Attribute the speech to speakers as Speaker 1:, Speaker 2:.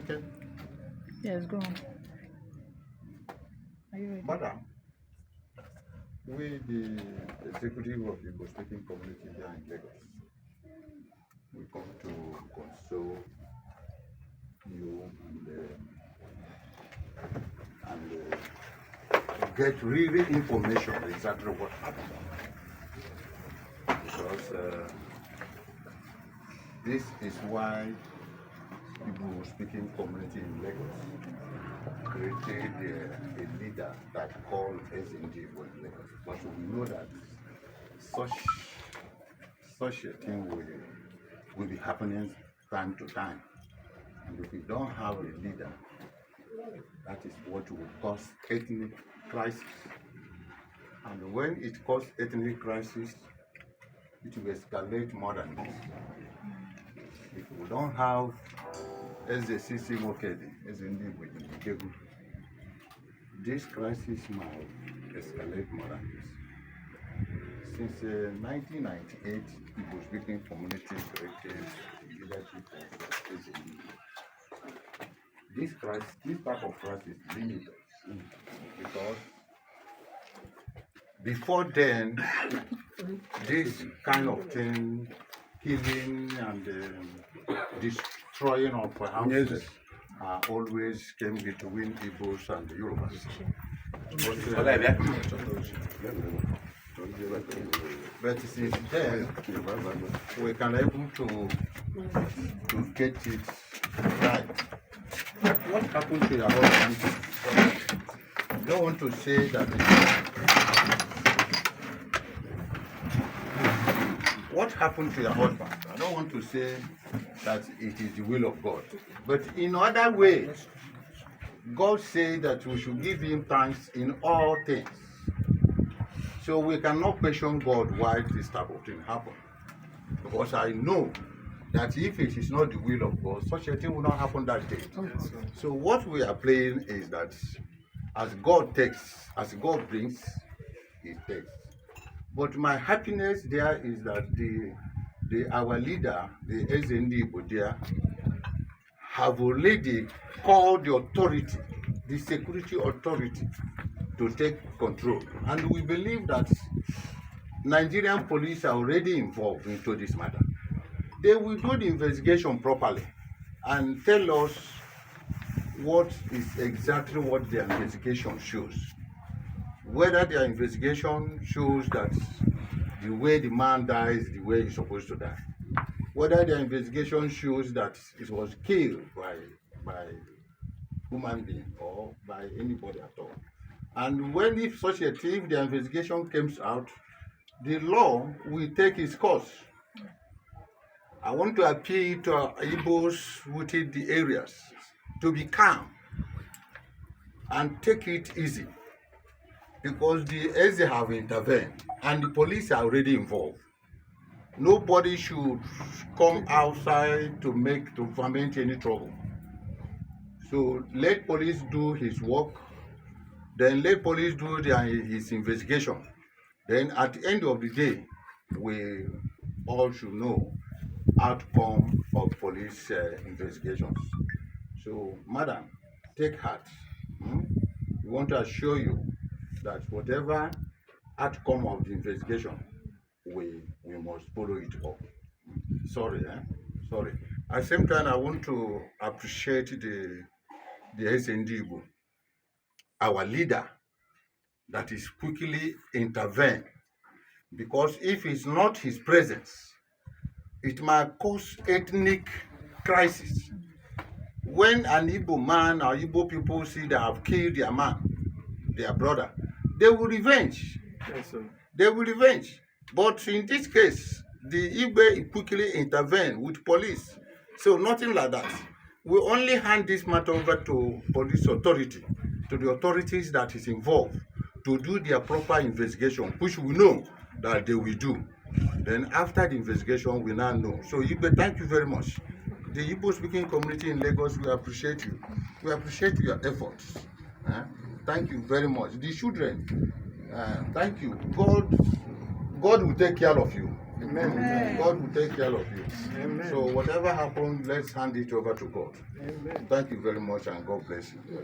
Speaker 1: Okay.
Speaker 2: Yes, go on. Are you ready?
Speaker 1: Madam, we, the executive of the Igbo speaking community here in Lagos, we come to console you and get really information exactly what happened. Because this is why Igbo speaking community in Lagos created a leader that called SND in Lagos. But we know that such a thing will be happening time to time. And if we don't have a leader, that is what will cause ethnic crisis. And when it causes ethnic crisis, it will escalate more than this. If we don't have SCC Mokedi, SND with Ijagemo, this crisis might escalate more than this. Since 1998, Igbo speaking community created leadership of SND. This type of crisis is limited because before then, this kind of thing, killing and destroying of houses always came between Igbos and the Yorubas. But since then, we can able to get it right. What happened to your husband? I don't want to say that. What happened to your husband? I don't want to say that it is the will of God. But in other ways, God said that we should give him thanks in all things. So we cannot question God why this type of thing happened. Because I know that if it is not the will of God, such a thing will not happen that day. So what we are playing is that as God takes, as God brings, he takes. But my happiness there is that our leader, the SND Bodia, have already called the authority, the security authority, to take control. And we believe that Nigerian police are already involved into this matter. They will do the investigation properly and tell us what is exactly what their investigation shows. Whether their investigation shows that the way the man dies the way he's supposed to die. Whether their investigation shows that it was killed by human being or by anybody at all. And when if such a thing, the investigation comes out, the law will take its course. I want to appeal to our Igbos within the areas to be calm and take it easy, because the SDA have intervened and the police are already involved. Nobody should come outside to foment any trouble. So let police do his work, then let police do his investigation. Then at the end of the day, we all should know outcome of police investigations. So, madam, take heart. We want to assure you that whatever outcome of the investigation, we must follow it up. Sorry. At the same time, I want to appreciate the SND Igbo, our leader, that is quickly intervene, because if it's not his presence, it might cause ethnic crisis. When an Igbo man or Igbo people see they have killed their man, their brother, they will revenge.
Speaker 3: Yes, sir.
Speaker 1: They will revenge. But in this case, the Igbo quickly intervene with police. So nothing like that. We only hand this matter over to police authority, to the authorities that is involved, to do their proper investigation, which we know that they will do. Then after the investigation, we now know. So Igbo, thank you very much. The Igbo speaking community in Lagos, we appreciate you. We appreciate your efforts. Thank you very much. The children, thank you. God will take care of you.
Speaker 3: Amen.
Speaker 1: God will take care of you.
Speaker 3: Amen.
Speaker 1: So whatever happens, let's hand it over to God.
Speaker 3: Amen.
Speaker 1: Thank you very much, and God bless you.